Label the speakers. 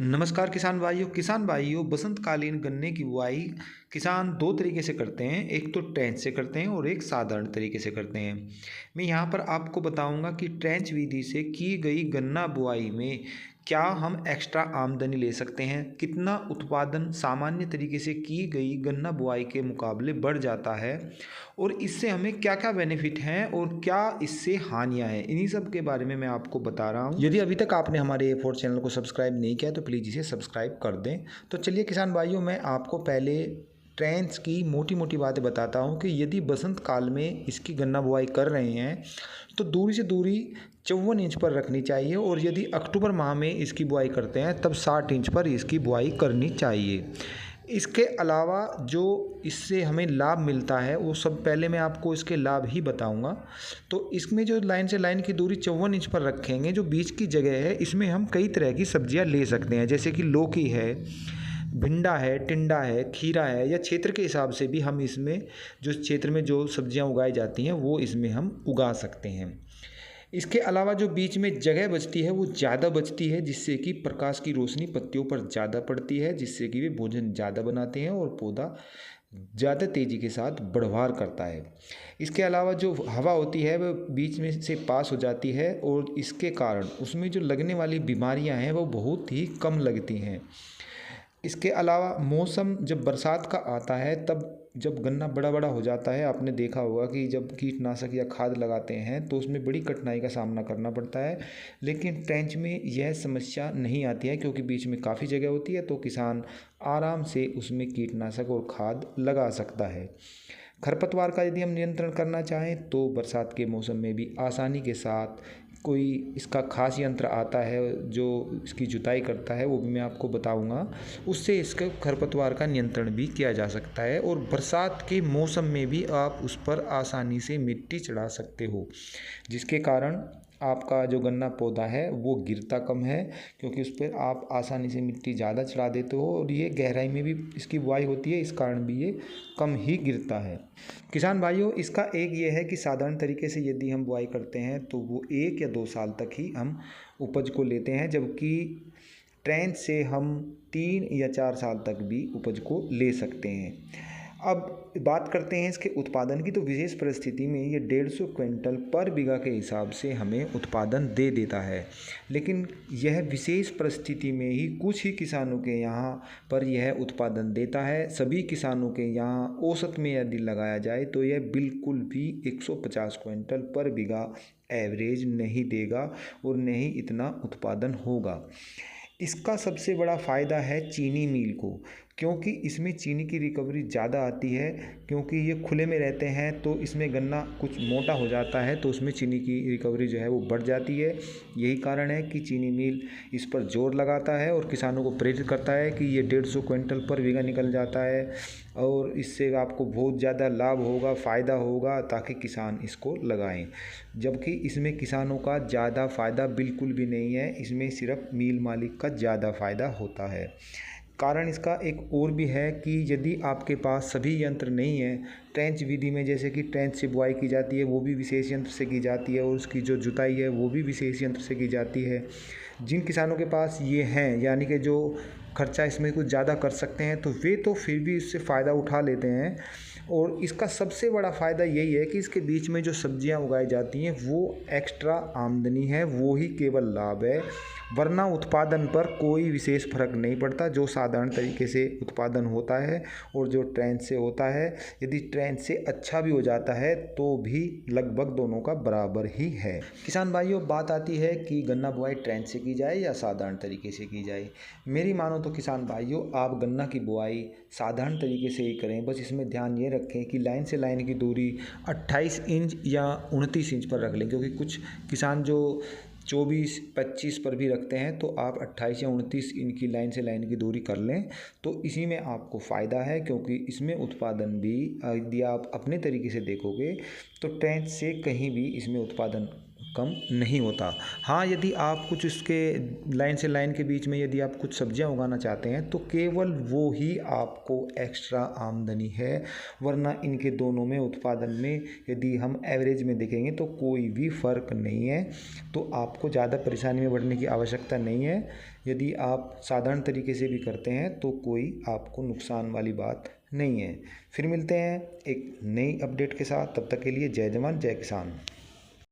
Speaker 1: नमस्कार किसान भाइयों बसंतकालीन गन्ने की बुआई किसान दो तरीके से करते हैं। एक तो ट्रेंच से करते हैं और एक साधारण तरीके से करते हैं। मैं यहाँ पर आपको बताऊंगा कि ट्रेंच विधि से की गई गन्ना बुआई में क्या हम एक्स्ट्रा आमदनी ले सकते हैं, कितना उत्पादन सामान्य तरीके से की गई गन्ना बुआई के मुकाबले बढ़ जाता है और इससे हमें क्या क्या बेनिफिट हैं और क्या इससे हानियां हैं। इन्हीं सब के बारे में मैं आपको बता रहा हूं। यदि अभी तक आपने हमारे A4 चैनल को सब्सक्राइब नहीं किया तो प्लीज़ इसे सब्सक्राइब कर दें। तो चलिए किसान भाइयों, मैं आपको पहले ट्रेंच की मोटी मोटी बातें बताता हूँ कि यदि बसंत काल में इसकी गन्ना बुआई कर रहे हैं तो दूरी से दूरी 54 इंच पर रखनी चाहिए और यदि अक्टूबर माह में इसकी बुआई करते हैं तब 60 इंच पर इसकी बुआई करनी चाहिए। इसके अलावा जो इससे हमें लाभ मिलता है वो सब पहले मैं आपको इसके लाभ ही बताऊंगा। तो इसमें जो लाइन से लाइन की दूरी 54 इंच पर रखेंगे, जो बीच की जगह है इसमें हम कई तरह की सब्जियां ले सकते हैं, जैसे कि लौकी है, भिंडा है, टिंडा है, खीरा है, या क्षेत्र के हिसाब से भी हम इसमें जो क्षेत्र में जो सब्जियां उगाई जाती हैं वो इसमें हम उगा सकते हैं। इसके अलावा जो बीच में जगह बचती है वो ज़्यादा बचती है, जिससे कि प्रकाश की रोशनी पत्तियों पर ज़्यादा पड़ती है, जिससे कि वे भोजन ज़्यादा बनाते हैं और पौधा ज़्यादा तेज़ी के साथ बढ़वार करता है। इसके अलावा जो हवा होती है वह बीच में से पास हो जाती है और इसके कारण उसमें जो लगने वाली बीमारियां हैं वो बहुत ही कम लगती हैं। इसके अलावा मौसम जब बरसात का आता है तब जब गन्ना बड़ा बड़ा हो जाता है, आपने देखा होगा कि जब कीटनाशक या खाद लगाते हैं तो उसमें बड़ी कठिनाई का सामना करना पड़ता है, लेकिन ट्रेंच में यह समस्या नहीं आती है क्योंकि बीच में काफ़ी जगह होती है, तो किसान आराम से उसमें कीटनाशक और खाद लगा सकता है। खरपतवार का यदि हम नियंत्रण करना चाहें तो बरसात के मौसम में भी आसानी के साथ कोई इसका खास यंत्र आता है जो इसकी जुताई करता है, वो भी मैं आपको बताऊंगा। उससे इसके खरपतवार का नियंत्रण भी किया जा सकता है और बरसात के मौसम में भी आप उस पर आसानी से मिट्टी चढ़ा सकते हो, जिसके कारण आपका जो गन्ना पौधा है वो गिरता कम है, क्योंकि उस पर आप आसानी से मिट्टी ज़्यादा चढ़ा देते हो और ये गहराई में भी इसकी बुआई होती है, इस कारण भी ये कम ही गिरता है। किसान भाइयों, इसका एक ये है कि साधारण तरीके से यदि हम बुआई करते हैं तो वो 1 या 2 साल तक ही हम उपज को लेते हैं, जबकि ट्रेंच से हम 3 या 4 साल तक भी उपज को ले सकते हैं। अब बात करते हैं इसके उत्पादन की, तो विशेष परिस्थिति में ये 150 क्विंटल पर बीघा के हिसाब से हमें उत्पादन दे देता है, लेकिन यह विशेष परिस्थिति में ही कुछ ही किसानों के यहाँ पर यह उत्पादन देता है। सभी किसानों के यहाँ औसत में यदि लगाया जाए तो यह बिल्कुल भी 150 क्विंटल पर बीघा एवरेज नहीं देगा और न ही इतना उत्पादन होगा। इसका सबसे बड़ा फ़ायदा है चीनी मिल को, क्योंकि इसमें चीनी की रिकवरी ज़्यादा आती है, क्योंकि ये खुले में रहते हैं तो इसमें गन्ना कुछ मोटा हो जाता है तो उसमें चीनी की रिकवरी जो है वो बढ़ जाती है। यही कारण है कि चीनी मिल इस पर जोर लगाता है और किसानों को प्रेरित करता है कि ये 150 क्विंटल पर बीघा निकल जाता है और इससे आपको बहुत ज़्यादा लाभ होगा, फ़ायदा होगा, ताकि किसान इसको लगाएं। जबकि इसमें किसानों का ज़्यादा फ़ायदा बिल्कुल भी नहीं है, इसमें सिर्फ मिल मालिक का ज़्यादा फ़ायदा होता है। कारण इसका एक और भी है कि यदि आपके पास सभी यंत्र नहीं है, ट्रेंच विधि में जैसे कि ट्रेंच से बुआई की जाती है वो भी विशेष यंत्र से की जाती है और उसकी जो जुताई है वो भी विशेष यंत्र से की जाती है। जिन किसानों के पास ये हैं, यानी कि जो खर्चा इसमें कुछ ज़्यादा कर सकते हैं, तो वे तो फिर भी इससे फ़ायदा उठा लेते हैं। और इसका सबसे बड़ा फ़ायदा यही है कि इसके बीच में जो सब्जियां उगाई जाती हैं वो एक्स्ट्रा आमदनी है, वो ही केवल लाभ है, वरना उत्पादन पर कोई विशेष फर्क नहीं पड़ता। जो साधारण तरीके से उत्पादन होता है और जो ट्रेंच से होता है, यदि ट्रेंच से अच्छा भी हो जाता है तो भी लगभग दोनों का बराबर ही है। किसान भाइयों, बात आती है कि गन्ना बुआई ट्रेंच से की जाए या साधारण तरीके से की जाए। मेरी मानो तो किसान भाइयों, आप गन्ना की बुआई साधारण तरीके से ही करें। बस इसमें ध्यान ये रखें कि लाइन से लाइन की दूरी 28 इंच या 29 इंच पर रख लें, क्योंकि कुछ किसान जो 24-25 पर भी रखते हैं, तो आप 28 या 29 इंच की लाइन से लाइन की दूरी कर लें तो इसी में आपको फ़ायदा है, क्योंकि इसमें उत्पादन भी यदि आप अपने तरीके से देखोगे तो ट्रेंच से कहीं भी इसमें उत्पादन कम नहीं होता। हाँ, यदि आप कुछ उसके लाइन से लाइन के बीच में यदि आप कुछ सब्जियां उगाना चाहते हैं तो केवल वो ही आपको एक्स्ट्रा आमदनी है, वरना इनके दोनों में उत्पादन में यदि हम एवरेज में देखेंगे तो कोई भी फ़र्क नहीं है। तो आपको ज़्यादा परेशानी में पड़ने की आवश्यकता नहीं है। यदि आप साधारण तरीके से भी करते हैं तो कोई आपको नुकसान वाली बात नहीं है। फिर मिलते हैं एक नई अपडेट के साथ, तब तक के लिए जय जवान जय किसान।